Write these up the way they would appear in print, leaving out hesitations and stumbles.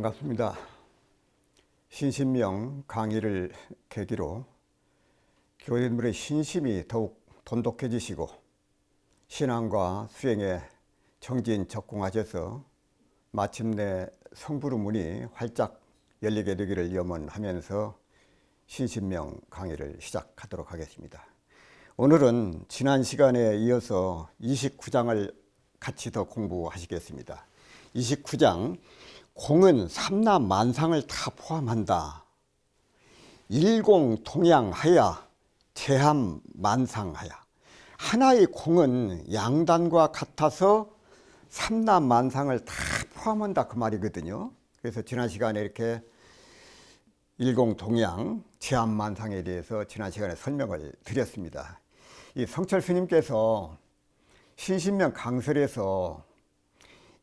반갑습니다. 신신명 강의를 계기로 교인들의 신심이 더욱 돈독해지시고 신앙과 수행에 정진적공하셔서 마침내 성부의 문이 활짝 열리게 되기를 염원하면서 신신명 강의를 시작하도록 하겠습니다. 오늘은 지난 시간에 이어서 29장을 같이 더 공부하시겠습니다. 29장 공은 삼라만상을 다 포함한다. 일공동양하야 제함만상하야. 하나의 공은 양단과 같아서 삼라만상을 다 포함한다 그 말이거든요. 그래서 지난 시간에 이렇게 일공동양 제함만상에 대해서 지난 시간에 설명을 드렸습니다. 이 성철 스님께서 신신명 강설에서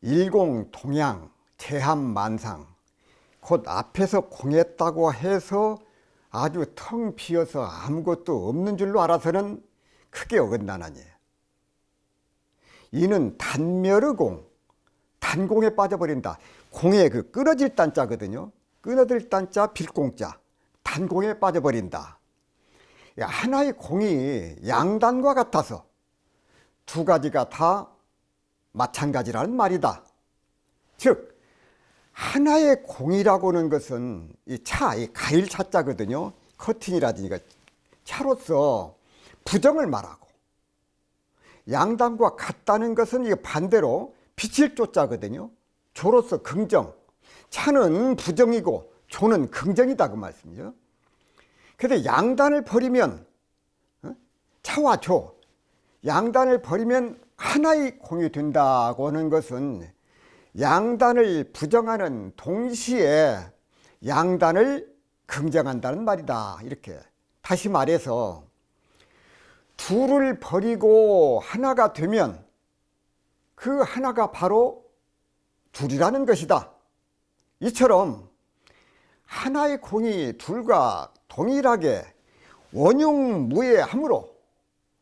일공동양 제함만상, 곧 앞에서 공했다고 해서 아주 텅 비어서 아무것도 없는 줄로 알아서는 크게 어긋나나니 이는 단멸의 공, 단공에 빠져버린다. 공에 그 끊어질 단자거든요. 끊어질 단자, 빌공자, 단공에 빠져버린다. 하나의 공이 양단과 같아서 두 가지가 다 마찬가지라는 말이다. 즉 하나의 공이라고 하는 것은 이 가일 차자거든요. 커튼이라든가 차로서 부정을 말하고, 양단과 같다는 것은 이게 반대로 빛일 조자거든요. 조로서 긍정, 차는 부정이고 조는 긍정이다 그 말씀이죠. 그런데 양단을 버리면 차와 조, 양단을 버리면 하나의 공이 된다고 하는 것은 양단을 부정하는 동시에 양단을 긍정한다는 말이다. 이렇게 다시 말해서 둘을 버리고 하나가 되면 그 하나가 바로 둘이라는 것이다. 이처럼 하나의 공이 둘과 동일하게 원흉무예함으로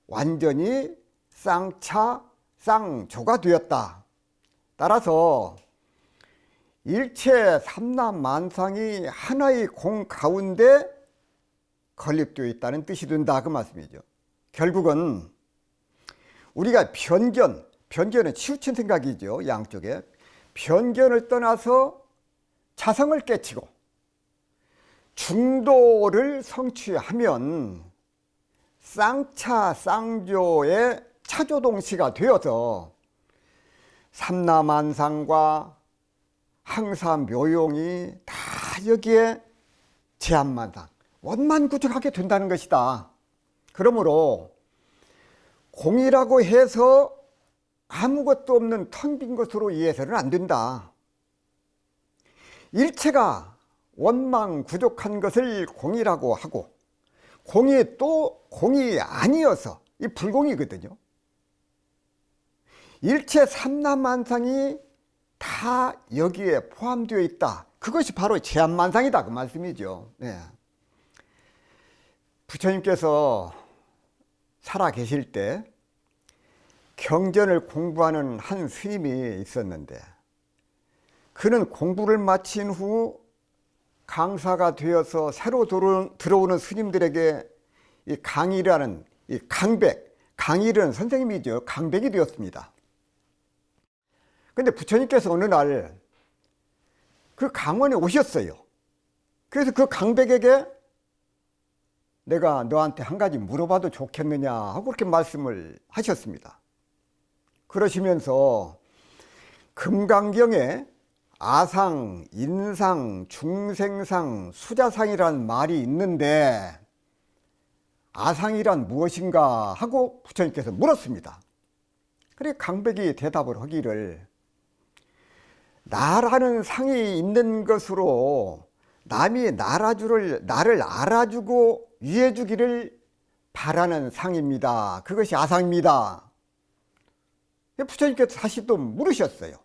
완전히 쌍차 쌍조가 되었다. 따라서 일체 삼라만상이 하나의 공 가운데 건립되어 있다는 뜻이 된다 그 말씀이죠. 결국은 우리가 편견은 치우친 생각이죠. 양쪽에 편견을 떠나서 자성을 깨치고 중도를 성취하면 쌍차 쌍조의 차조동시가 되어서 삼라만상과 항사묘용이 다 여기에 제함만상, 원만구적하게 된다는 것이다. 그러므로 공이라고 해서 아무것도 없는 텅 빈 것으로 이해해서는 안 된다. 일체가 원망구족한 것을 공이라고 하고, 공이 또 공이 아니어서 이 불공이거든요. 일체 삼라만상이 다 여기에 포함되어 있다. 그것이 바로 제함만상이다 그 말씀이죠. 네. 부처님께서 살아 계실 때 경전을 공부하는 한 스님이 있었는데, 그는 공부를 마친 후 강사가 되어서 새로 들어오는 스님들에게 이 강의라는 이 강의라는 선생님이죠. 강백이 되었습니다. 근데 부처님께서 어느 날 그 강원에 오셨어요. 그래서 그 강백에게 내가 너한테 한 가지 물어봐도 좋겠느냐 하고 그렇게 말씀을 하셨습니다. 그러시면서 금강경에 아상, 인상, 중생상, 수자상이라는 말이 있는데 아상이란 무엇인가 하고 부처님께서 물었습니다. 그래 강백이 대답을 하기를 나라는 상이 있는 것으로 남이 나를 알아주고 위해주기를 바라는 상입니다. 그것이 아상입니다. 부처님께서 다시 또 물으셨어요.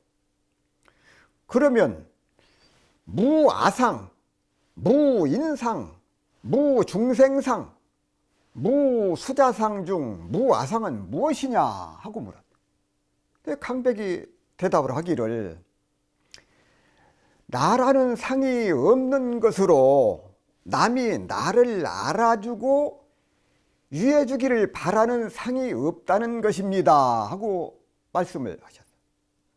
그러면 무아상, 무인상, 무중생상, 무수자상 중 무아상은 무엇이냐 하고 물었다. 강백이 대답을 하기를 나라는 상이 없는 것으로 남이 나를 알아주고 유해주기를 바라는 상이 없다는 것입니다 하고 말씀을 하셨어요.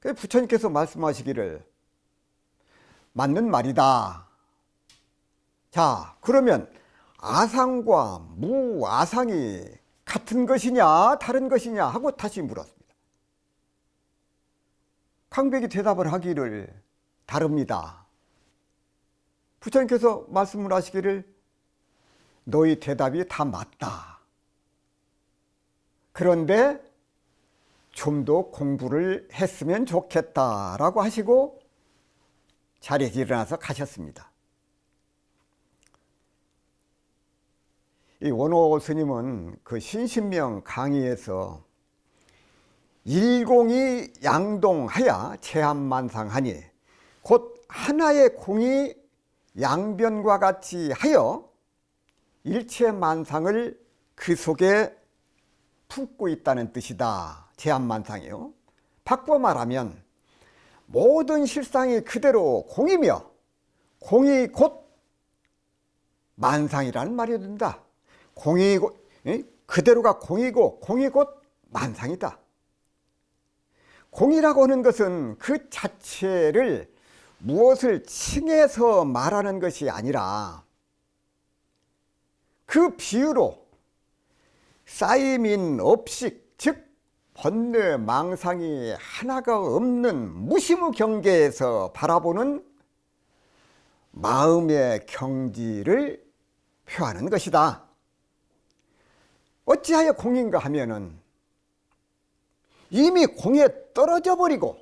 그래서 부처님께서 말씀하시기를 맞는 말이다. 자, 그러면 아상과 무아상이 같은 것이냐 다른 것이냐 하고 다시 물었습니다. 강백이 대답을 하기를 다릅니다. 부처님께서 말씀을 하시기를 너희 대답이 다 맞다. 그런데 좀 더 공부를 했으면 좋겠다라고 하시고 자리에서 일어나서 가셨습니다. 이 원호 스님은 그 신신명 강의에서 일공이 양동하여 제한만상하니 곧 하나의 공이 양변과 같이 하여 일체만상을 그 속에 품고 있다는 뜻이다. 제한만상이요. 바꿔 말하면 모든 실상이 그대로 공이며 공이 곧 만상이라는 말이 된다. 공이 그대로가 공이고 공이 곧 만상이다. 공이라고 하는 것은 그 자체를 무엇을 칭해서 말하는 것이 아니라 그 비유로 쌓임인 업식, 즉 번뇌 망상이 하나가 없는 무심의 경계에서 바라보는 마음의 경지를 표하는 것이다. 어찌하여 공인가 하면은 이미 공에 떨어져 버리고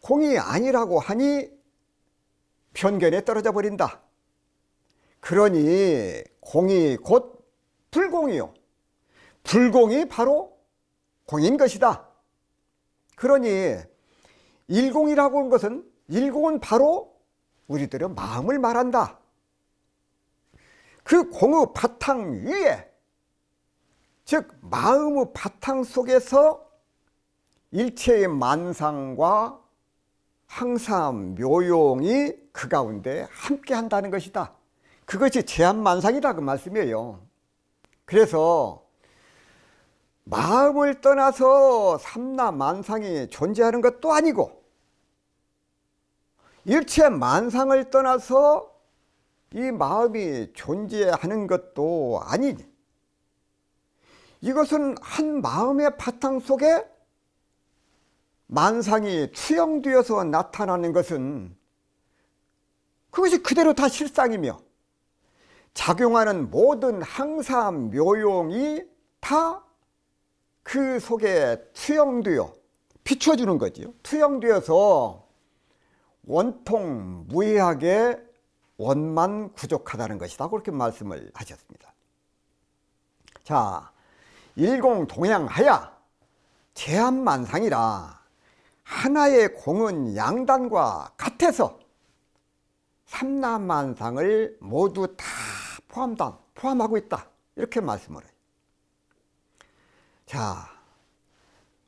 공이 아니라고 하니 편견에 떨어져 버린다. 그러니 공이 곧 불공이요. 불공이 바로 공인 것이다. 그러니 일공이라고 하는 것은 일공은 바로 우리들의 마음을 말한다. 그 공의 바탕 위에 즉 마음의 바탕 속에서 일체의 만상과 항상 묘용이 그 가운데 함께 한다는 것이다. 그것이 제한만상이다 그 말씀이에요. 그래서 마음을 떠나서 삼라만상이 존재하는 것도 아니고 일체 만상을 떠나서 이 마음이 존재하는 것도 아니니 이것은 한 마음의 바탕 속에 만상이 투영되어서 나타나는 것은 그것이 그대로 다 실상이며 작용하는 모든 항상 묘용이 다 그 속에 투영되어 비춰주는 거지요. 투영되어서 원통 무해하게 원만 구족하다는 것이다. 그렇게 말씀을 하셨습니다. 자, 일공동양하야 제한만상이라 하나의 공은 양단과 같아서 삼라만상을 모두 다 포함하고 있다. 이렇게 말씀을 해요. 자,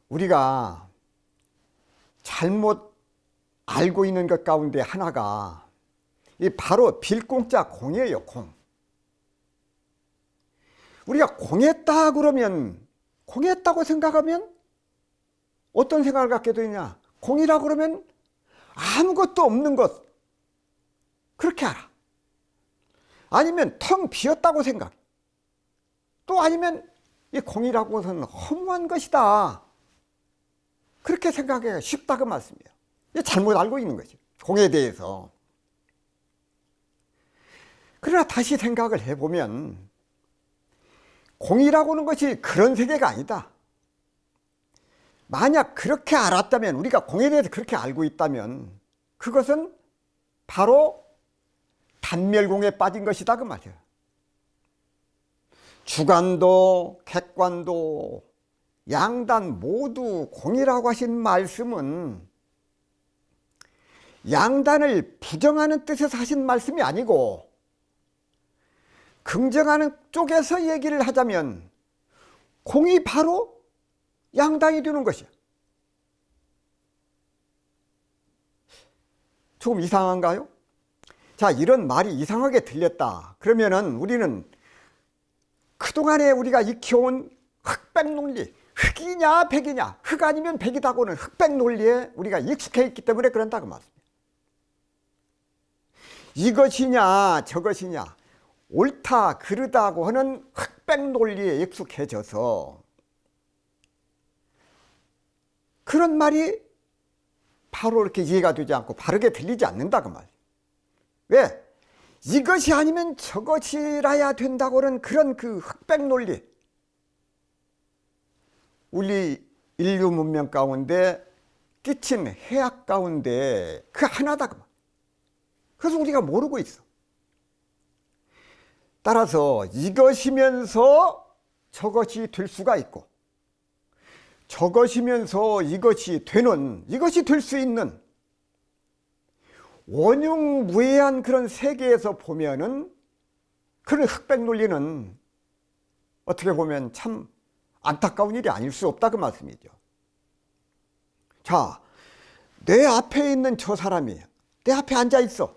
우리가 잘못 알고 있는 것 가운데 하나가 이 바로 빌공자 공이에요. 공. 우리가 공했다 그러면 공했다고 생각하면 어떤 생각을 갖게 되느냐? 공이라고 그러면 아무것도 없는 것 그렇게 알아. 아니면 텅 비었다고 생각. 또 아니면 이 공이라고 해서는 허무한 것이다. 그렇게 생각하기가 쉽다 그 말씀이에요. 잘못 알고 있는 거죠. 공에 대해서. 그러나 다시 생각을 해보면 공이라고 하는 것이 그런 세계가 아니다. 만약 그렇게 알았다면 우리가 공에 대해서 그렇게 알고 있다면 그것은 바로 단멸공에 빠진 것이다 그 말이에요. 주관도 객관도 양단 모두 공이라고 하신 말씀은 양단을 부정하는 뜻에서 하신 말씀이 아니고 긍정하는 쪽에서 얘기를 하자면 공이 바로 양단이 되는 것이야. 조금 이상한가요? 자, 이런 말이 이상하게 들렸다. 그러면은 우리는 그동안에 우리가 익혀온 흑백 논리, 흑이냐 백이냐, 흑 아니면 백이다고는 흑백 논리에 우리가 익숙해 있기 때문에 그런다고 말씀입니다. 이것이냐 저것이냐, 옳다 그르다고 하는 흑백 논리에 익숙해져서 그런 말이 바로 이렇게 이해가 되지 않고 바르게 들리지 않는다고 말이에요. 왜? 이것이 아니면 저것이라야 된다고는 그런 그 흑백 논리, 우리 인류 문명 가운데 끼친 해악 가운데 그 하나다. 그래서 우리가 모르고 있어. 따라서 이것이면서 저것이 될 수가 있고, 저것이면서 이것이 되는, 이것이 될 수 있는 원흉무해한 그런 세계에서 보면은 그런 흑백 논리는 어떻게 보면 참 안타까운 일이 아닐 수 없다 그 말씀이죠. 자, 내 앞에 있는 저 사람이 내 앞에 앉아 있어.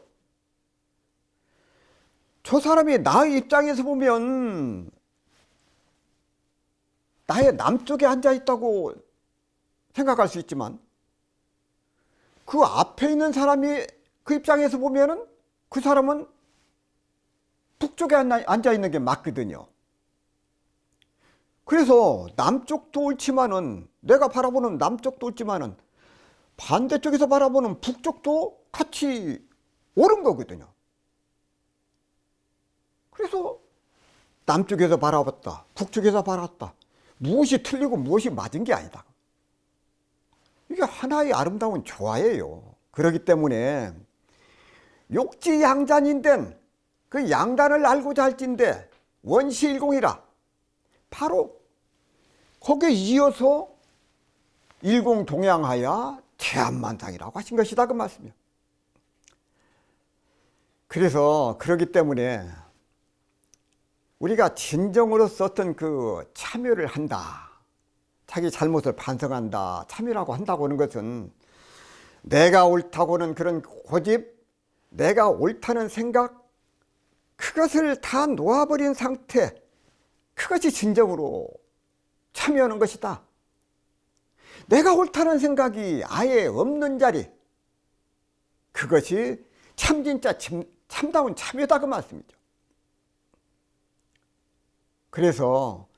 저 사람이 나의 입장에서 보면 나의 남쪽에 앉아 있다고 생각할 수 있지만 그 앞에 있는 사람이 그 입장에서 보면은 그 사람은 북쪽에 앉아 있는 게 맞거든요. 그래서 남쪽도 옳지만은, 내가 바라보는 남쪽도 옳지만은 반대쪽에서 바라보는 북쪽도 같이 옳은 거거든요. 그래서 남쪽에서 바라봤다, 북쪽에서 바라봤다, 무엇이 틀리고 무엇이 맞은 게 아니다. 이게 하나의 아름다운 조화예요. 그렇기 때문에 욕지양잔인된 그 양단을 알고자 할진대 원시일공이라, 바로 거기에 이어서 일공동양하야 태암만상이라고 하신 것이다 그 말씀이에요. 그래서 그렇기 때문에 우리가 진정으로서 어떤 그 참여를 한다, 자기 잘못을 반성한다, 참여라고 한다고 하는 것은 내가 옳다고 하는 그런 고집, 내가 옳다는 생각, 그것을 다 놓아버린 상태, 그것이 진정으로 참여하는 것이다. 내가 옳다는 생각이 아예 없는 자리, 그것이 참 진짜 참다운 참여다 그 말씀이죠. 그래서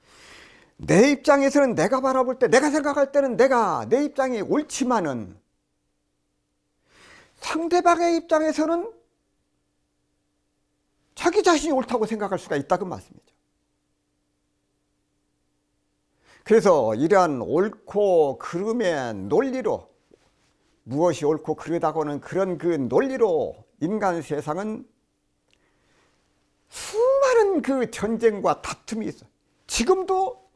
내 입장에서는, 내가 바라볼 때, 내가 생각할 때는 내 입장이 옳지만은 상대방의 입장에서는 자기 자신이 옳다고 생각할 수가 있다 그 말씀이죠. 그래서 이러한 옳고 그름의 논리로, 무엇이 옳고 그르다고는 그런 그 논리로 인간 세상은 수많은 그 전쟁과 다툼이 있어. 지금도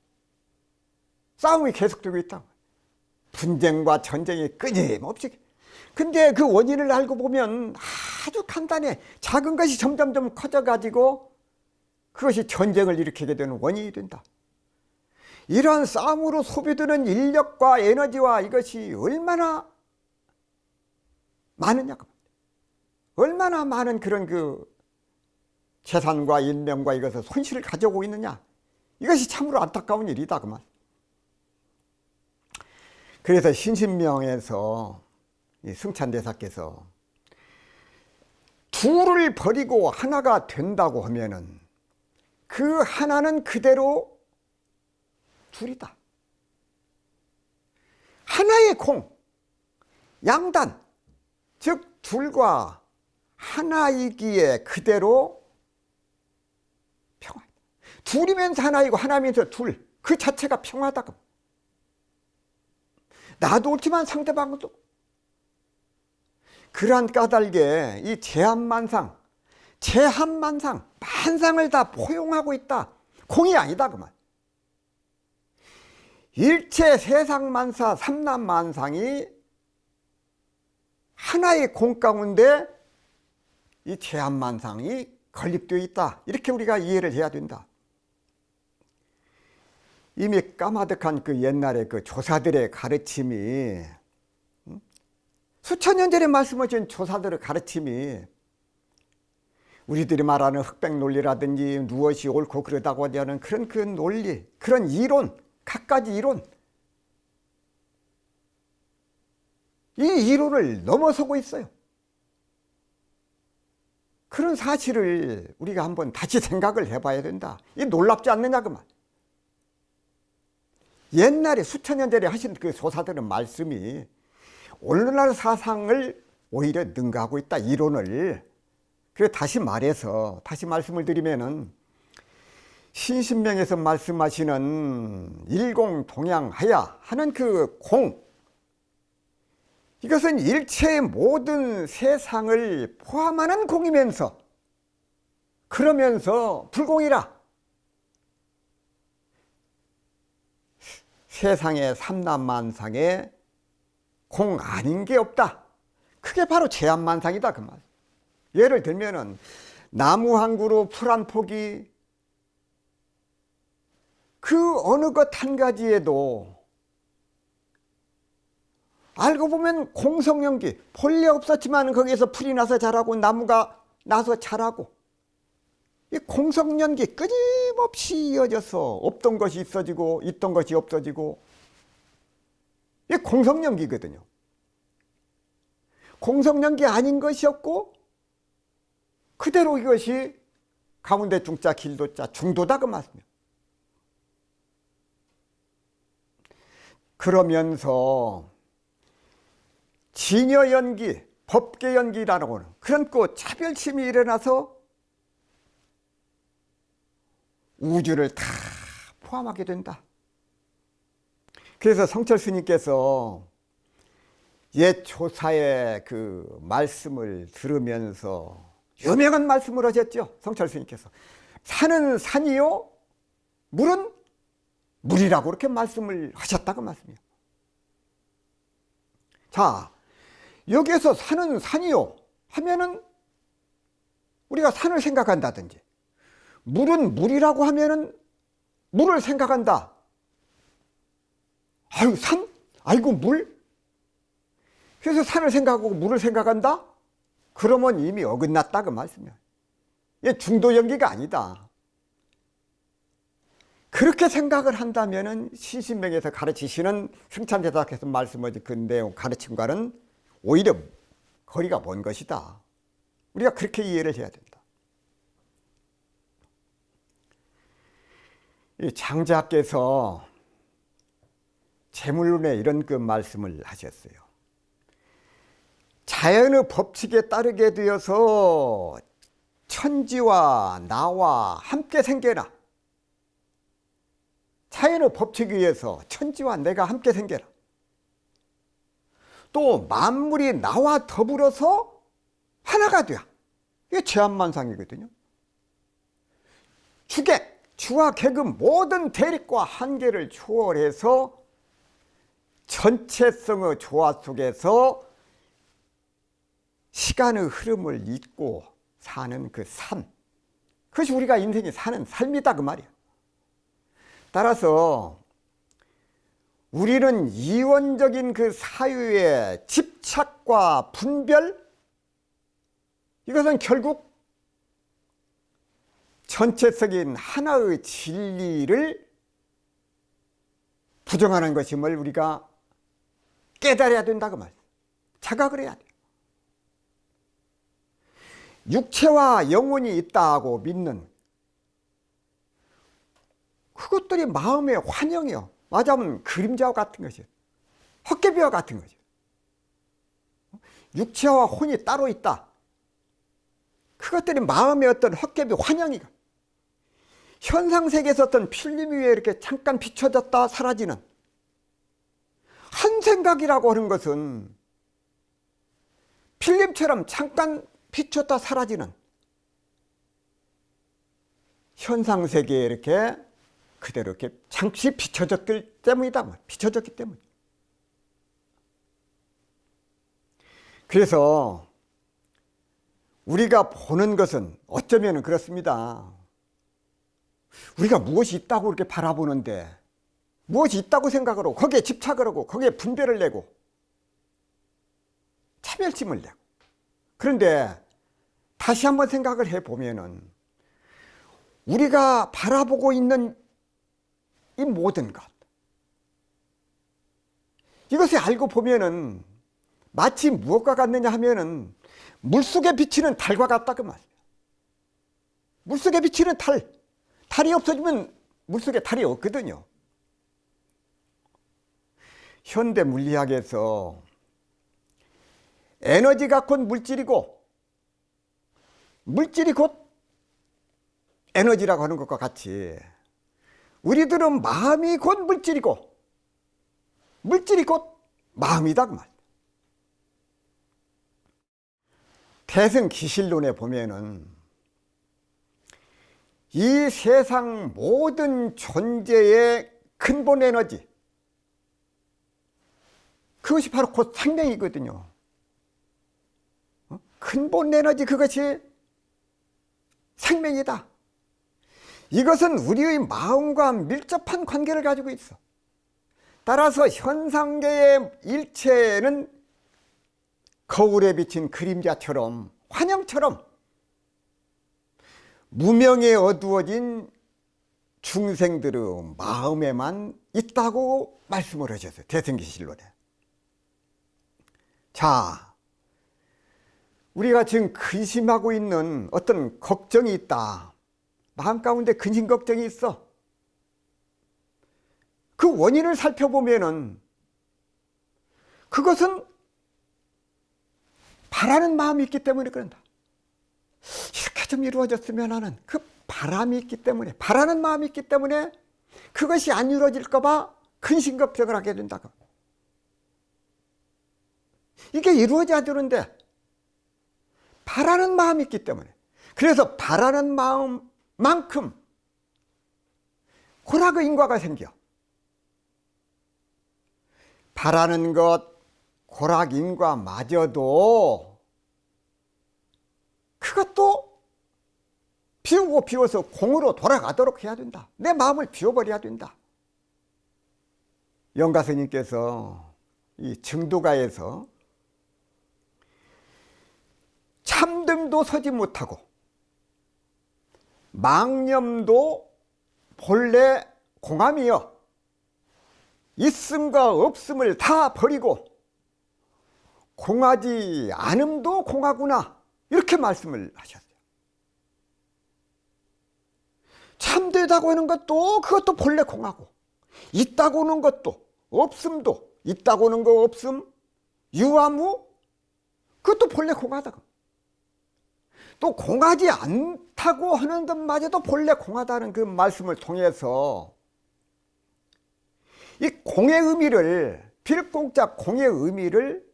싸움이 계속되고 있다. 분쟁과 전쟁이 끊임없이. 근데 그 원인을 알고 보면 아주 간단해. 작은 것이 점점점 커져가지고 그것이 전쟁을 일으키게 되는 원인이 된다. 이러한 싸움으로 소비되는 인력과 에너지와 이것이 얼마나 많으냐, 얼마나 많은 그런 그 재산과 인명과 이것을 손실을 가져오고 있느냐, 이것이 참으로 안타까운 일이다 그만. 그래서 신신명에서 승찬대사께서 둘을 버리고 하나가 된다고 하면은 그 하나는 그대로 둘이다. 하나의 공, 양단, 즉 둘과 하나이기에 그대로 평화. 둘이면서 하나이고 하나면서 둘, 그 자체가 평화다. 나도 옳지만 상대방도. 그러한 까닭에 이 제한만상, 만상을 다 포용하고 있다. 공이 아니다 그만. 일체 세상만사 삼남만상이 하나의 공 가운데 이 제한만상이 건립되어 있다. 이렇게 우리가 이해를 해야 된다. 이미 까마득한 그 옛날에 그 조사들의 가르침이 수천 년 전에 말씀하신 조사들의 가르침이 우리들이 말하는 흑백 논리라든지 무엇이 옳고 그러다고 하는 그런 그 논리, 그런 이론, 갖가지 이론, 이 이론을 넘어서고 있어요. 그런 사실을 우리가 한번 다시 생각을 해봐야 된다. 이 놀랍지 않느냐 그 말. 옛날에 수천 년 전에 하신 그 조사들의 말씀이 오늘날 사상을 오히려 능가하고 있다, 이론을. 그래 다시 말해서 다시 말씀을 드리면은 신신명에서 말씀하시는 일공동양하야 하는 그 공, 이것은 일체의 모든 세상을 포함하는 공이면서 그러면서 불공이라. 세상의 삼라만상에 공 아닌 게 없다. 그게 바로 제한만상이다 그 말. 예를 들면은 나무 한 그루, 풀 한 포기, 그 어느 것 한 가지에도 알고 보면 공성연기, 본래 없었지만 거기에서 풀이 나서 자라고 나무가 나서 자라고, 이 공성연기 끊임없이 이어져서 없던 것이 있어지고 있던 것이 없어지고, 이게 공성연기거든요. 공성연기 아닌 것이 없고 그대로 이것이 가운데 중자 길도자 중도다 그 말씀이에요. 그러면서 진여연기, 법계연기라는 그런 그 차별심이 일어나서 우주를 다 포함하게 된다. 그래서 성철 스님께서 옛 조사의 그 말씀을 들으면서 유명한 말씀을 하셨죠. 성철 스님께서 산은 산이요, 물은 물이라고 그렇게 말씀을 하셨다고 말씀이에요. 자, 여기에서 산은 산이요 하면은 우리가 산을 생각한다든지, 물은 물이라고 하면은 물을 생각한다. 아유 산? 아이고 물? 그래서 산을 생각하고 물을 생각한다? 그러면 이미 어긋났다 그 말씀이야. 이게 중도연기가 아니다. 그렇게 생각을 한다면은 신신명에서 가르치시는 승찬제자께서 말씀하신 그 내용 가르침과는 오히려 거리가 먼 것이다. 우리가 그렇게 이해를 해야 된다. 이 장자께서 재물론에 이런 그 말씀을 하셨어요. 자연의 법칙에 따르게 되어서 천지와 나와 함께 생겨라. 자연의 법칙에 의해서 천지와 내가 함께 생겨라. 또 만물이 나와 더불어서 하나가 되어. 이게 제한만상이거든요. 주객, 주와 객의 모든 대립과 한계를 초월해서 전체성의 조화 속에서 시간의 흐름을 잇고 사는 그 삶, 그것이 우리가 인생이 사는 삶이다 그 말이야. 따라서 우리는 이원적인 그 사유의 집착과 분별, 이것은 결국 전체적인 하나의 진리를 부정하는 것임을 우리가 깨달아야 된다 그 말이야. 자각을 해야 돼. 육체와 영혼이 있다고 믿는 그것들이 마음의 환영이요. 맞아면 그림자와 같은 것이에요. 헛개비와 같은 거죠. 육체와 혼이 따로 있다. 그것들이 마음의 어떤 헛개비 환영이가, 현상세계에서 어떤 필름 위에 이렇게 잠깐 비춰졌다 사라지는 한 생각이라고 하는 것은 필름처럼 잠깐 비쳤다 사라지는 현상세계에 이렇게 그대로 이렇게 잠시 비춰졌기 때문이다. 비춰졌기 때문에. 그래서 우리가 보는 것은 어쩌면 그렇습니다. 우리가 무엇이 있다고 이렇게 바라보는데, 무엇이 있다고 생각을 하고 거기에 집착을 하고 거기에 분별을 내고 차별심을 내고. 그런데 다시 한번 생각을 해보면은 우리가 바라보고 있는 이 모든 것, 이것을 알고 보면은 마치 무엇과 같느냐 하면은 물속에 비치는 달과 같다 그 말이에요. 물속에 비치는 달, 달이 없어지면 물속에 달이 없거든요. 현대 물리학에서 에너지가 곧 물질이고 물질이 곧 에너지라고 하는 것과 같이 우리들은 마음이 곧 물질이고 물질이 곧 마음이다 그 말이에요. 태생기실론에 보면은 이 세상 모든 존재의 근본 에너지, 그것이 바로 곧 생명이거든요. 근본 에너지, 그것이 생명이다. 이것은 우리의 마음과 밀접한 관계를 가지고 있어. 따라서 현상계의 일체는 거울에 비친 그림자처럼, 환영처럼 무명에 어두워진 중생들의 마음에만 있다고 말씀을 하셨어요. 태생기실론에. 자, 우리가 지금 근심하고 있는 어떤 걱정이 있다. 마음 가운데 근심 걱정이 있어. 그 원인을 살펴보면은 그것은 바라는 마음이 있기 때문에 그런다. 이렇게 좀 이루어졌으면 하는 그 바람이 있기 때문에, 바라는 마음이 있기 때문에 그것이 안 이루어질까 봐 근심 걱정을 하게 된다고. 이게 이루어져야 되는데 바라는 마음이 있기 때문에, 그래서 바라는 마음만큼 고락의 인과가 생겨. 바라는 것, 고락 인과마저도 그것도 비워서 공으로 돌아가도록 해야 된다. 내 마음을 비워버려야 된다. 영가스님께서 이 증도가에서 참됨도 서지 못하고 망념도 본래 공함이여 있음과 없음을 다 버리고 공하지 않음도 공하구나, 이렇게 말씀을 하셨어요. 참되다고 하는 것도 그것도 본래 공하고, 있다고 하는 것도 없음도, 있다고 하는 거 없음, 유아무, 그것도 본래 공하다고. 또 공하지 않다고 하는 것마저도 본래 공하다는 그 말씀을 통해서 이 공의 의미를, 빌공자 공의 의미를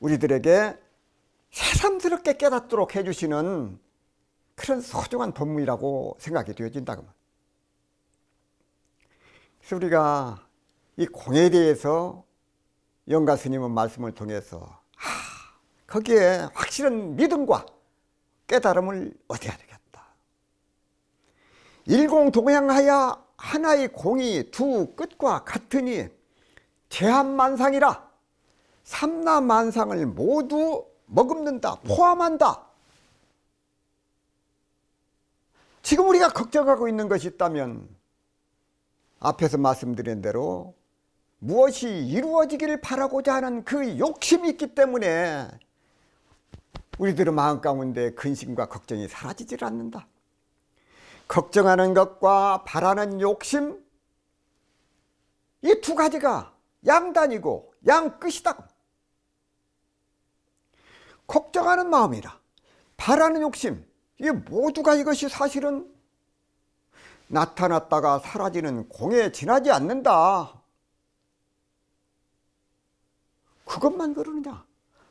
우리들에게 새삼스럽게 깨닫도록 해주시는 그런 소중한 법문이라고 생각이 되어진다고. 그래서 우리가 이 공에 대해서 영가 스님의 말씀을 통해서 거기에 확실한 믿음과 깨달음을 얻어야 되겠다. 일공동양하여 하나의 공이 두 끝과 같으니 제한만상이라 삼라만상을 모두 머금는다, 포함한다. 지금 우리가 걱정하고 있는 것이 있다면 앞에서 말씀드린 대로 무엇이 이루어지기를 바라고자 하는 그 욕심이 있기 때문에 우리들의 마음 가운데 근심과 걱정이 사라지질 않는다. 걱정하는 것과 바라는 욕심, 이 두 가지가 양단이고 양끝이다. 걱정하는 마음이라 바라는 욕심, 이 모두가 이것이 사실은 나타났다가 사라지는 공에 지나지 않는다. 그것만 그러느냐?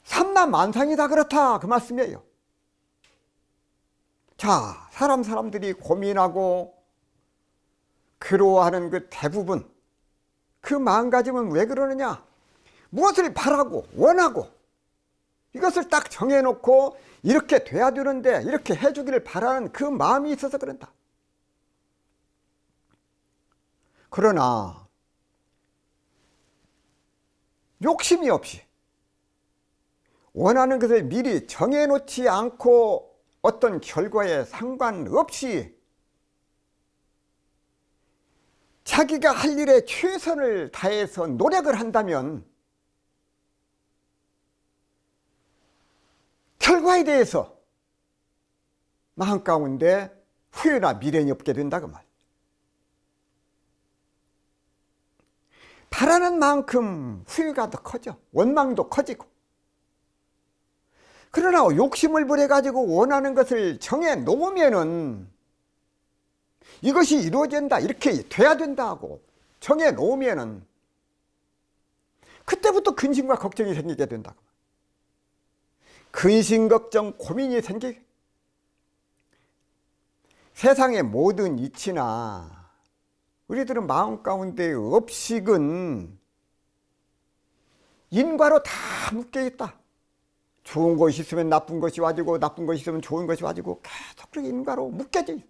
삼라만상이다 그렇다, 그 말씀이에요. 자, 사람들이 고민하고 괴로워하는 그 대부분, 그 마음가짐은 왜 그러느냐? 무엇을 바라고 원하고 이것을 딱 정해놓고 이렇게 돼야 되는데, 이렇게 해주기를 바라는 그 마음이 있어서 그런다. 그러나 욕심이 없이 원하는 것을 미리 정해놓지 않고 어떤 결과에 상관없이 자기가 할 일에 최선을 다해서 노력을 한다면 결과에 대해서 마음 가운데 후회나 미련이 없게 된다 그 말. 바라는 만큼 후회가 더 커져. 원망도 커지고. 그러나 욕심을 부려가지고 원하는 것을 정해 놓으면은 이것이 이루어진다, 이렇게 돼야 된다고 정해 놓으면은 그때부터 근심과 걱정이 생기게 된다. 근심, 걱정, 고민이 생기게. 세상의 모든 이치나 우리들은 마음 가운데 업식은 인과로 다 묶여 있다. 좋은 것이 있으면 나쁜 것이 와지고 나쁜 것이 있으면 좋은 것이 와지고 계속 그렇게 인과로 묶여져 있어.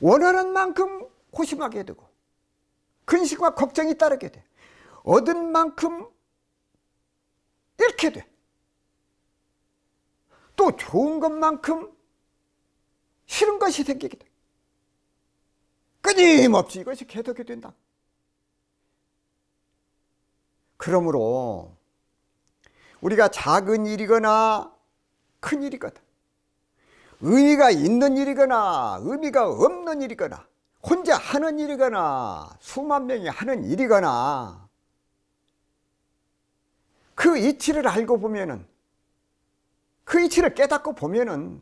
원하는 만큼 고심하게 되고 근심과 걱정이 따르게 돼. 얻은 만큼 잃게 돼. 또 좋은 것만큼 싫은 것이 생기게 돼. 끊임없이 이것이 계속이 된다. 그러므로 우리가 작은 일이거나 큰 일이거나 의미가 있는 일이거나 의미가 없는 일이거나 혼자 하는 일이거나 수만 명이 하는 일이거나 그 이치를 알고 보면은 그 이치를 깨닫고 보면은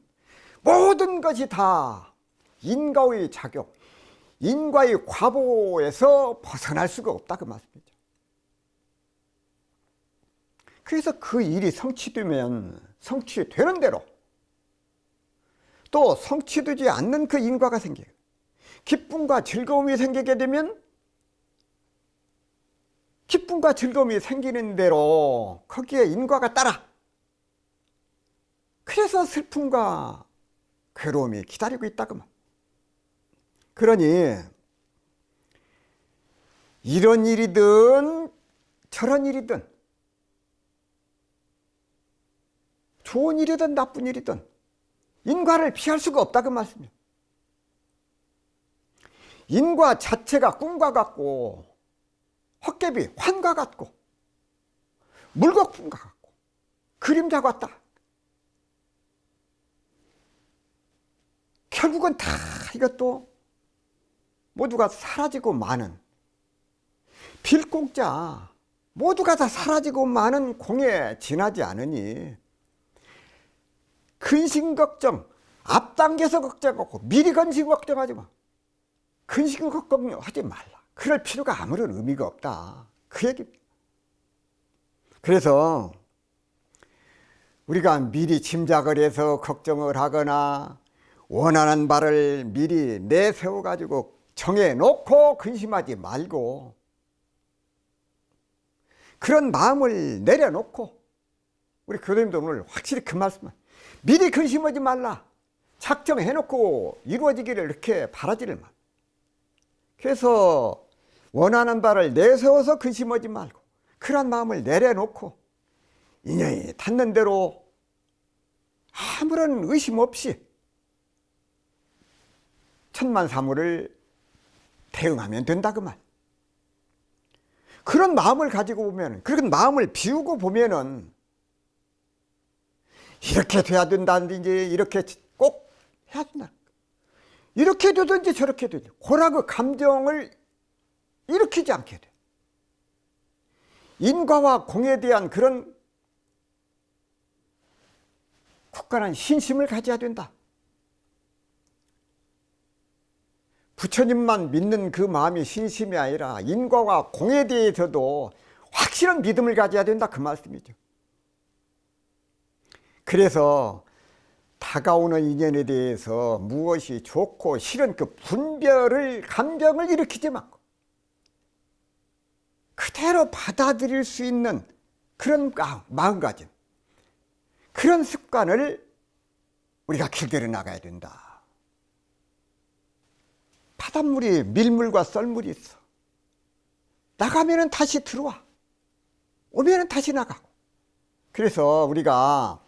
모든 것이 다 인과의 작용, 인과의 과보에서 벗어날 수가 없다 그 말씀이죠. 그래서 그 일이 성취되면 성취되는 대로 또 성취되지 않는 그 인과가 생겨요. 기쁨과 즐거움이 생기게 되면 기쁨과 즐거움이 생기는 대로 거기에 인과가 따라. 그래서 슬픔과 괴로움이 기다리고 있다 그 말. 그러니 이런 일이든 저런 일이든 좋은 일이든 나쁜 일이든 인과를 피할 수가 없다 그 말씀이에요. 인과 자체가 꿈과 같고 헛개비 환과 같고 물거품과 같고 그림자 같다. 결국은 다 이것도 모두가 사라지고 마는 빌공짜 모두가 다 사라지고 마는 공에 지나지 않으니 근심 걱정 앞당겨서 걱정하고 미리 근심 걱정하지 마. 근심 걱정하지 말라. 그럴 필요가 아무런 의미가 없다. 그 얘기입니다. 그래서 우리가 미리 짐작을 해서 걱정을 하거나 원하는 바를 미리 내세워 가지고 정해놓고 근심하지 말고 그런 마음을 내려놓고 우리 교수님도 오늘 확실히 그 말씀을 미리 근심하지 말라. 작정해놓고 이루어지기를 이렇게 바라지를 마. 그래서 원하는 바를 내세워서 근심하지 말고 그런 마음을 내려놓고 인연이 닿는 대로 아무런 의심 없이 천만사물을 대응하면 된다 그 말. 그런 마음을 가지고 보면 그런 마음을 비우고 보면은 이렇게 돼야 된다든지 이렇게 꼭 해야 된다. 이렇게 되든지 저렇게 되든지 고라 그 감정을 일으키지 않게 돼. 인과와 공에 대한 그런 굳건한 신심을 가져야 된다. 부처님만 믿는 그 마음이 신심이 아니라 인과와 공에 대해서도 확실한 믿음을 가져야 된다 그 말씀이죠. 그래서 다가오는 인연에 대해서 무엇이 좋고 싫은 그 분별을 감정을 일으키지 말고 그대로 받아들일 수 있는 그런 마음가짐, 그런 습관을 우리가 길들여 나가야 된다. 바닷물이 밀물과 썰물이 있어. 나가면은 다시 들어와. 오면은 다시 나가고. 그래서 우리가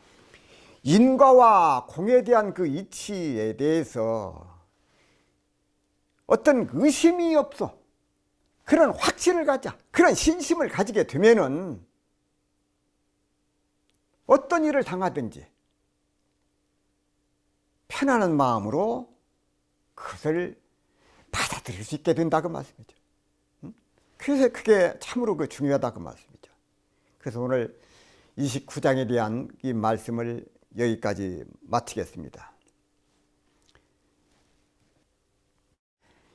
인과와 공에 대한 그 이치에 대해서 어떤 의심이 없어. 그런 확신을 가져. 그런 신심을 가지게 되면은 어떤 일을 당하든지 편안한 마음으로 그것을 받아들일 수 있게 된다고 말씀이죠. 그래서 그게 참으로 그 중요하다고 말씀이죠. 그래서 오늘 29장에 대한 이 말씀을 여기까지 마치겠습니다.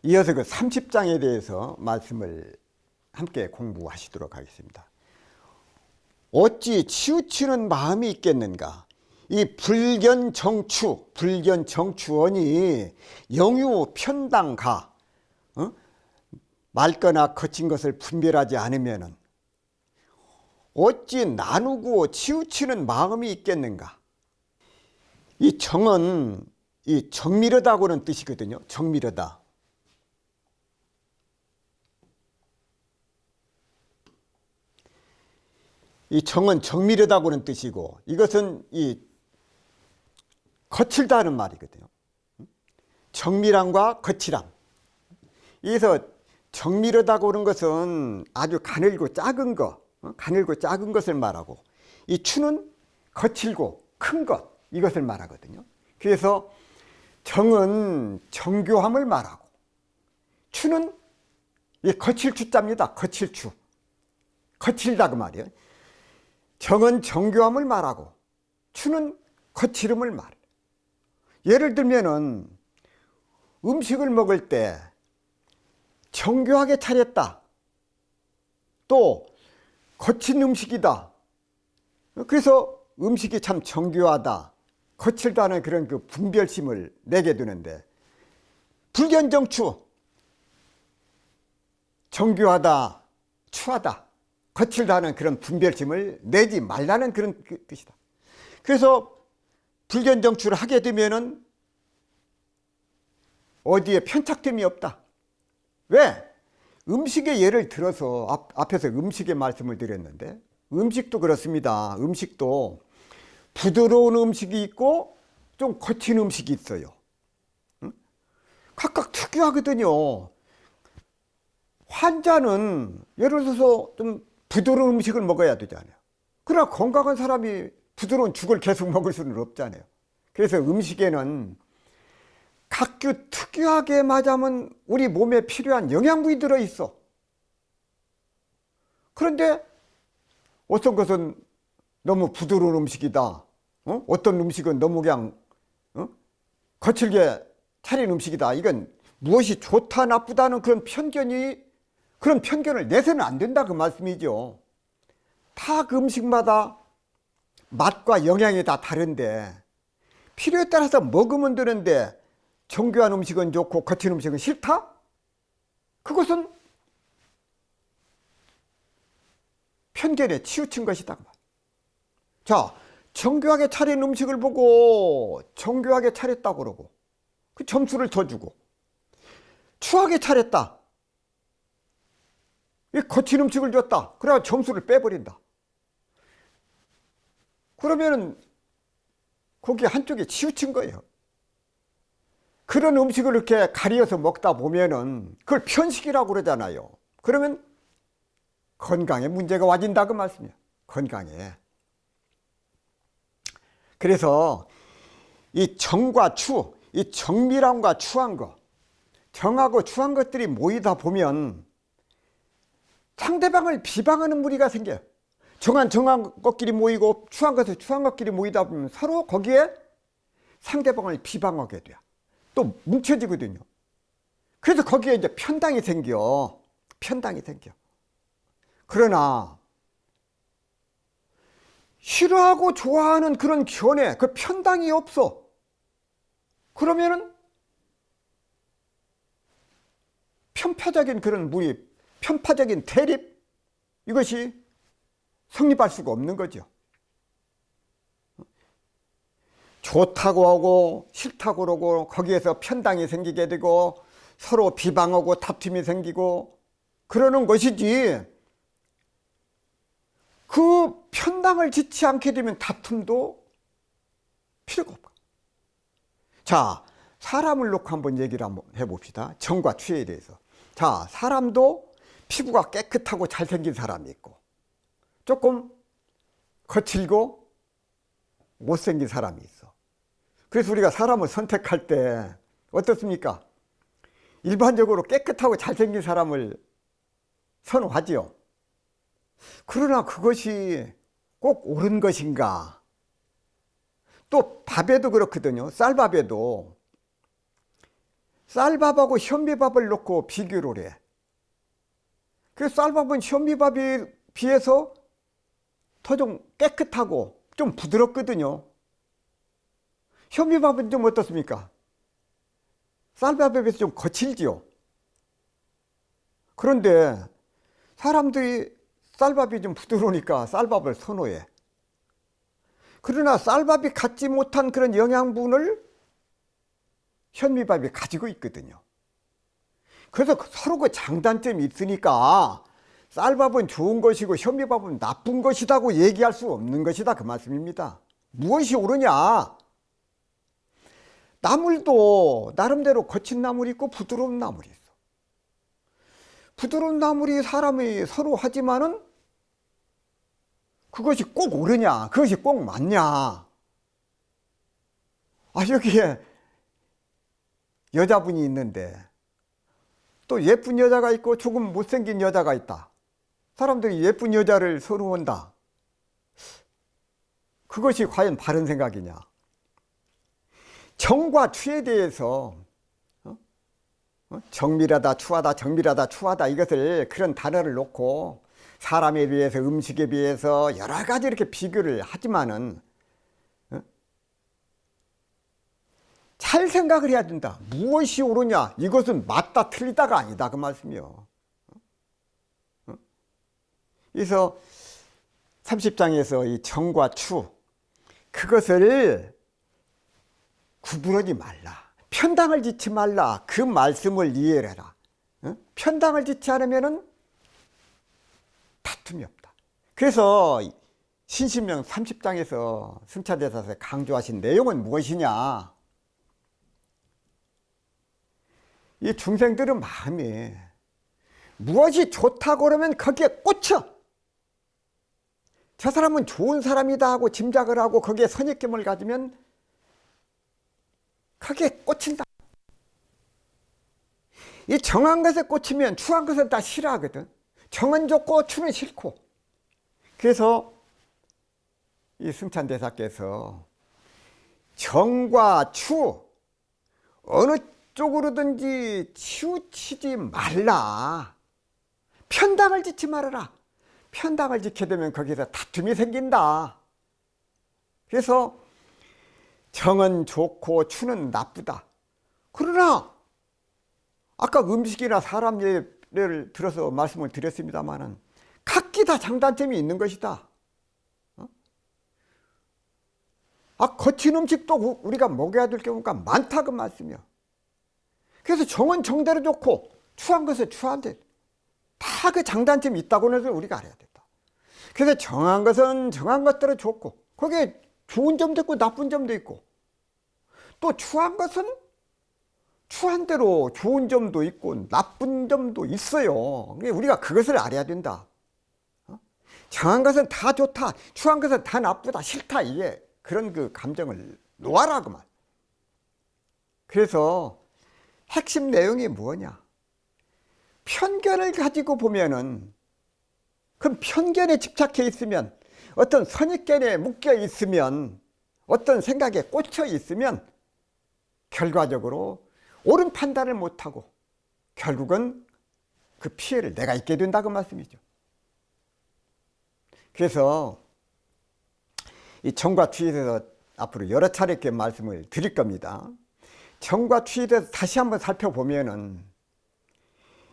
이어서 그 30장에 대해서 말씀을 함께 공부하시도록 하겠습니다. 어찌 치우치는 마음이 있겠는가? 이 불견정추원이 영유 편당가, 맑거나 거친 것을 분별하지 않으면은 어찌 나누고 치우치는 마음이 있겠는가? 이 정은 이 정밀하다고는 뜻이거든요. 정밀하다. 이 정은 정밀하다고는 뜻이고, 이것은 이 거칠다는 말이거든요. 정밀함과 거칠함. 그래서 정밀하다고 하는 것은 아주 가늘고 작은 것, 가늘고 작은 것을 말하고, 이 추는 거칠고 큰 것, 이것을 말하거든요. 그래서 정은 정교함을 말하고, 추는 이 거칠 추자입니다. 거칠 추. 거칠다 그 말이에요. 정은 정교함을 말하고, 추는 거칠음을 말해요. 예를 들면은 음식을 먹을 때 정교하게 차렸다, 또 거친 음식이다, 그래서 음식이 참 정교하다, 거칠다는 그런 그 분별심을 내게 되는데, 불견정추, 정교하다, 추하다, 거칠다는 그런 분별심을 내지 말라는 그런 뜻이다. 그래서 불견정추를 하게 되면은 어디에 편착됨이 없다. 왜? 음식의 예를 들어서 앞에서 음식의 말씀을 드렸는데, 음식도 그렇습니다. 음식도 부드러운 음식이 있고 좀 거친 음식이 있어요. 각각 특이하거든요. 환자는 예를 들어서 좀 부드러운 음식을 먹어야 되잖아요. 그러나 건강한 사람이 부드러운 죽을 계속 먹을 수는 없잖아요. 그래서 음식에는 각기 특이하게 맞으면 우리 몸에 필요한 영양분이 들어있어. 그런데 어떤 것은 너무 부드러운 음식이다, 어떤 음식은 너무 그냥 거칠게 차린 음식이다. 이건 무엇이 좋다 나쁘다는 그런 편견을 내서는 안 된다 그 말씀이죠. 다 그 음식마다 맛과 영양이 다 다른데 필요에 따라서 먹으면 되는데, 정교한 음식은 좋고 거친 음식은 싫다? 그것은 편견에 치우친 것이다. 자, 정교하게 차린 음식을 보고 정교하게 차렸다고 그러고 그 점수를 더 주고, 추하게 차렸다, 거친 음식을 줬다, 그래야 점수를 빼버린다. 그러면은 거기 한쪽에 치우친 거예요. 그런 음식을 이렇게 가리어서 먹다 보면은 그걸 편식이라고 그러잖아요. 그러면 건강에 문제가 와진다 그 말씀이에요. 건강에. 그래서 이 정과 추, 이 정밀함과 추한 것, 정하고 추한 것들이 모이다 보면 상대방을 비방하는 무리가 생겨요. 정한 것끼리 모이고 추한 것끼리 모이다 보면 서로 거기에 상대방을 비방하게 돼요. 또 뭉쳐지거든요. 그래서 거기에 이제 편당이 생겨. 그러나 싫어하고 좋아하는 그런 견해, 그 편당이 없어. 그러면은 편파적인 그런 무리, 편파적인 대립, 이것이 성립할 수가 없는 거죠. 좋다고 하고 싫다고 그러고 거기에서 편당이 생기게 되고 서로 비방하고 다툼이 생기고 그러는 것이지, 그 편당을 짓지 않게 되면 다툼도 필요가 없고. 자, 사람을 놓고 한번 얘기를 한번 해봅시다. 정과 추에 대해서. 자, 사람도 피부가 깨끗하고 잘생긴 사람이 있고 조금 거칠고 못생긴 사람이 있어. 그래서 우리가 사람을 선택할 때 어떻습니까? 일반적으로 깨끗하고 잘생긴 사람을 선호하지요. 그러나 그것이 꼭 옳은 것인가? 또 밥에도 그렇거든요. 쌀밥에도 쌀밥하고 현미밥을 놓고 비교를 해. 그래서 쌀밥은 현미밥에 비해서 더 좀 깨끗하고 좀 부드럽거든요. 현미밥은 좀 어떻습니까? 쌀밥에 비해서 좀 거칠지요. 그런데 사람들이 쌀밥이 좀 부드러우니까 쌀밥을 선호해. 그러나 쌀밥이 갖지 못한 그런 영양분을 현미밥이 가지고 있거든요. 그래서 서로 그 장단점이 있으니까 쌀밥은 좋은 것이고 현미밥은 나쁜 것이라고 얘기할 수 없는 것이다, 그 말씀입니다. 무엇이 옳으냐? 나물도 나름대로 거친 나물이 있고 부드러운 나물이 있어. 부드러운 나물이 사람이 선호하지만은 그것이 꼭 옳으냐? 그것이 꼭 맞냐? 아, 여기에 여자분이 있는데 또 예쁜 여자가 있고 조금 못생긴 여자가 있다. 사람들이 예쁜 여자를 선호한다. 그것이 과연 바른 생각이냐? 정과 추에 대해서 정밀하다, 추하다, 정밀하다, 추하다 이것을 그런 단어를 놓고 사람에 비해서 음식에 비해서 여러 가지 이렇게 비교를 하지만은 잘 생각을 해야 된다. 무엇이 옳으냐? 이것은 맞다 틀리다가 아니다, 그 말씀이요. 그래서 30장에서 이 정과 추 그것을 구분하지 말라. 편당을 짓지 말라. 그 말씀을 이해를 해라. 편당을 짓지 않으면은 다툼이 없다. 그래서 신신명 30장에서 승차대사에서 강조하신 내용은 무엇이냐? 이 중생들은 마음이 무엇이 좋다고 그러면 거기에 꽂혀. 저 사람은 좋은 사람이다 하고 짐작을 하고 거기에 선입견을 가지면 거기에 꽂힌다. 이 정한 것에 꽂히면 추한 것은 다 싫어하거든. 정은 좋고 추는 싫고. 그래서 이 승찬대사께서 정과 추 어느 쪽으로든지 치우치지 말라. 편당을 짓지 말아라. 편당을 짓게 되면 거기서 다툼이 생긴다. 그래서 정은 좋고 추는 나쁘다. 그러나 아까 음식이나 사람 예를 들어서 말씀을 드렸습니다마는 각기 다 장단점이 있는 것이다. 거친 음식도 우리가 먹어야 될 경우가 많다, 그 말씀이야. 그래서 정은 정대로 좋고 추한 것은 추한데 다 그 장단점이 있다고 해서 우리가 알아야 된다. 그래서 정한 것은 정한 것대로 좋고 거기에 좋은 점도 있고 나쁜 점도 있고 또 추한 것은 추한 대로 좋은 점도 있고 나쁜 점도 있어요. 우리가 그것을 알아야 된다. 정한 것은 다 좋다, 추한 것은 다 나쁘다, 싫다, 이게 그런 그 감정을 놓아라, 그 말. 그래서 핵심 내용이 뭐냐? 편견을 가지고 보면은 그럼 편견에 집착해 있으면 어떤 선입견에 묶여 있으면 어떤 생각에 꽂혀 있으면 결과적으로 옳은 판단을 못하고 결국은 그 피해를 내가 입게 된다, 그 말씀이죠. 그래서 이 정과 추에 대해서 앞으로 여러 차례 이렇게 말씀을 드릴 겁니다. 정과 추에 대해서 다시 한번 살펴보면은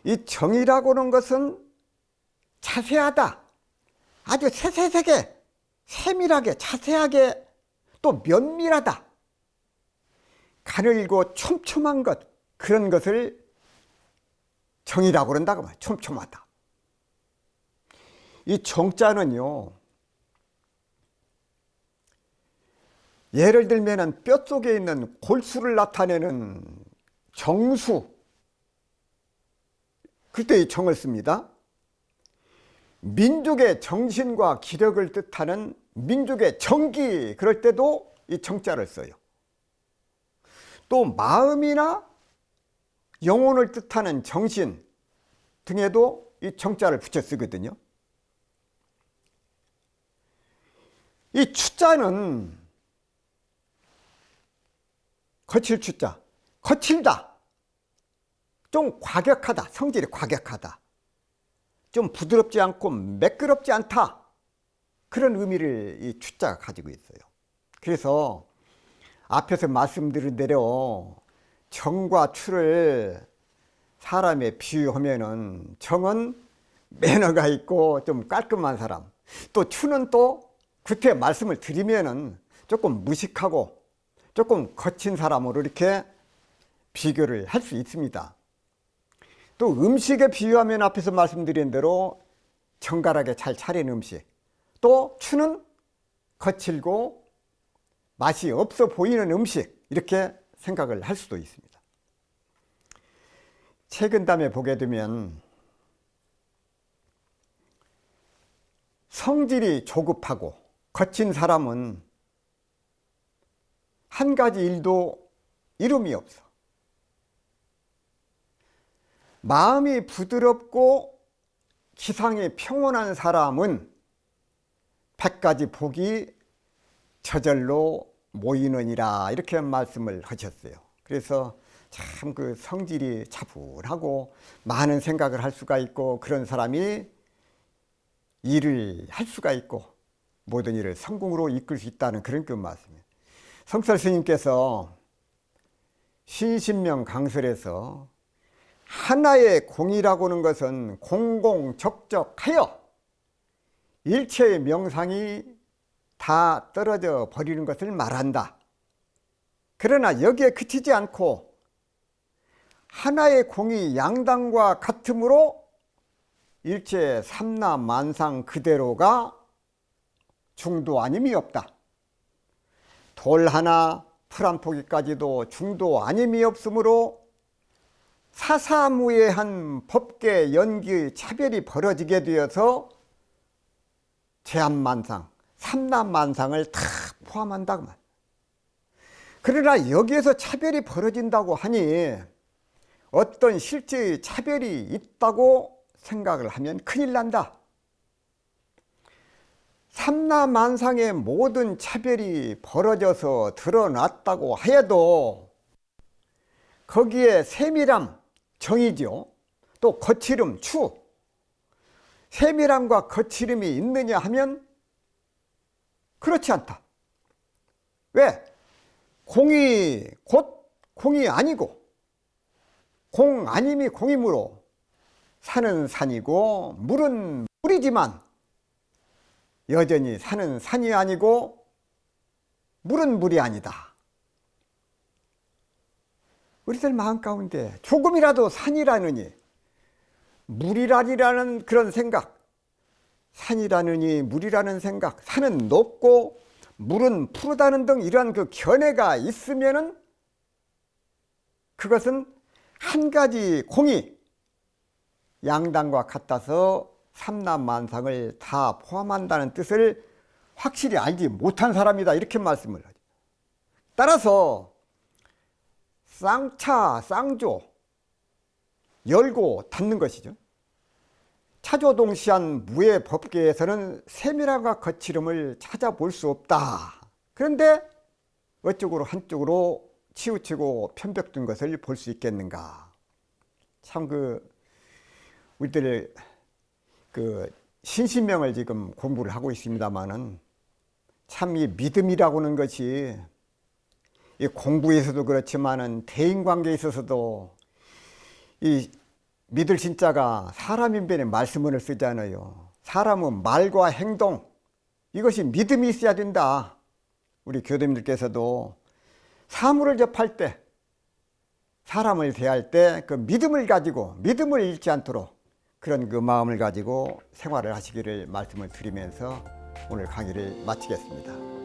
이 정이라고 하는 것은 자세하다. 아주 세세하게, 세밀하게, 자세하게 또 면밀하다. 가늘고 촘촘한 것, 그런 것을 정이라고 그런다고 말이야. 촘촘하다. 이 정자는요, 예를 들면은 뼈 속에 있는 골수를 나타내는 정수, 그때 이 정을 씁니다. 민족의 정신과 기력을 뜻하는 민족의 정기, 그럴 때도 이 정자를 써요. 또 마음이나 영혼을 뜻하는 정신 등에도 이 정자를 붙여 쓰거든요. 이 추자는 거칠 추자, 거칠다, 좀 과격하다, 성질이 과격하다, 좀 부드럽지 않고 매끄럽지 않다, 그런 의미를 이 추자가 가지고 있어요. 그래서 앞에서 말씀드린 대로 정과 추를 사람에 비유하면은, 정은 매너가 있고 좀 깔끔한 사람, 또 추는 또 그때 말씀을 드리면은 조금 무식하고 조금 거친 사람으로 이렇게 비교를 할 수 있습니다. 또 음식에 비유하면 앞에서 말씀드린 대로 정갈하게 잘 차린 음식, 또 추는 거칠고 맛이 없어 보이는 음식, 이렇게 생각을 할 수도 있습니다. 최근담에 보게 되면 성질이 조급하고 거친 사람은 한 가지 일도 이름이 없어. 마음이 부드럽고 기상이 평온한 사람은 100가지 복이 저절로 모이느니라, 이렇게 말씀을 하셨어요. 그래서 참 그 성질이 차분하고 많은 생각을 할 수가 있고, 그런 사람이 일을 할 수가 있고 모든 일을 성공으로 이끌 수 있다는 그런 그 말씀이에요. 성설 스님께서 신신명 강설에서 하나의 공이라고 하는 것은 공공적적하여 일체의 명상이 다 떨어져 버리는 것을 말한다. 그러나 여기에 그치지 않고 하나의 공이 양당과 같으므로 일체 삼라만상 그대로가 중도 아님이 없다. 돌 하나 풀 한 포기까지도 중도 아님이 없으므로 사사무예한 법계 연기 차별이 벌어지게 되어서 제한만상, 삼라만상을 다 포함한다고 말. 그러나 여기에서 차별이 벌어진다고 하니 어떤 실제의 차별이 있다고 생각을 하면 큰일 난다. 삼라만상의 모든 차별이 벌어져서 드러났다고 해도 거기에 세밀함, 정이죠. 또 거칠음, 추. 세밀함과 거칠음이 있느냐 하면 그렇지 않다. 왜? 공이 곧 공이 아니고, 공 아님이 공이므로 산은 산이고 물은 물이지만 여전히 산은 산이 아니고 물은 물이 아니다. 우리들 마음 가운데 조금이라도 산이라느니 물이라니라는 그런 생각, 산이라느니 물이라는 생각, 산은 높고 물은 푸르다는 등 이러한 그 견해가 있으면은 그것은 한 가지 공이 양당과 같아서 삼라만상을 다 포함한다는 뜻을 확실히 알지 못한 사람이다, 이렇게 말씀을 하죠. 따라서 쌍차, 쌍조, 열고 닫는 것이죠. 차조동시한 무의 법계에서는 세밀함과 거칠음을 찾아볼 수 없다. 그런데 어쪽으로 한쪽으로 치우치고 편벽된 것을 볼 수 있겠는가. 참 우리들 신신명을 지금 공부를 하고 있습니다만은 참 이 믿음이라고 하는 것이 이 공부에서도 그렇지만은 대인관계에 있어서도 이 믿을 신자가 사람인변에 말씀을 쓰잖아요. 사람은 말과 행동, 이것이 믿음이 있어야 된다. 우리 교도님들께서도 사물을 접할 때, 사람을 대할 때 그 믿음을 가지고, 믿음을 잃지 않도록 그런 그 마음을 가지고 생활을 하시기를 말씀을 드리면서 오늘 강의를 마치겠습니다.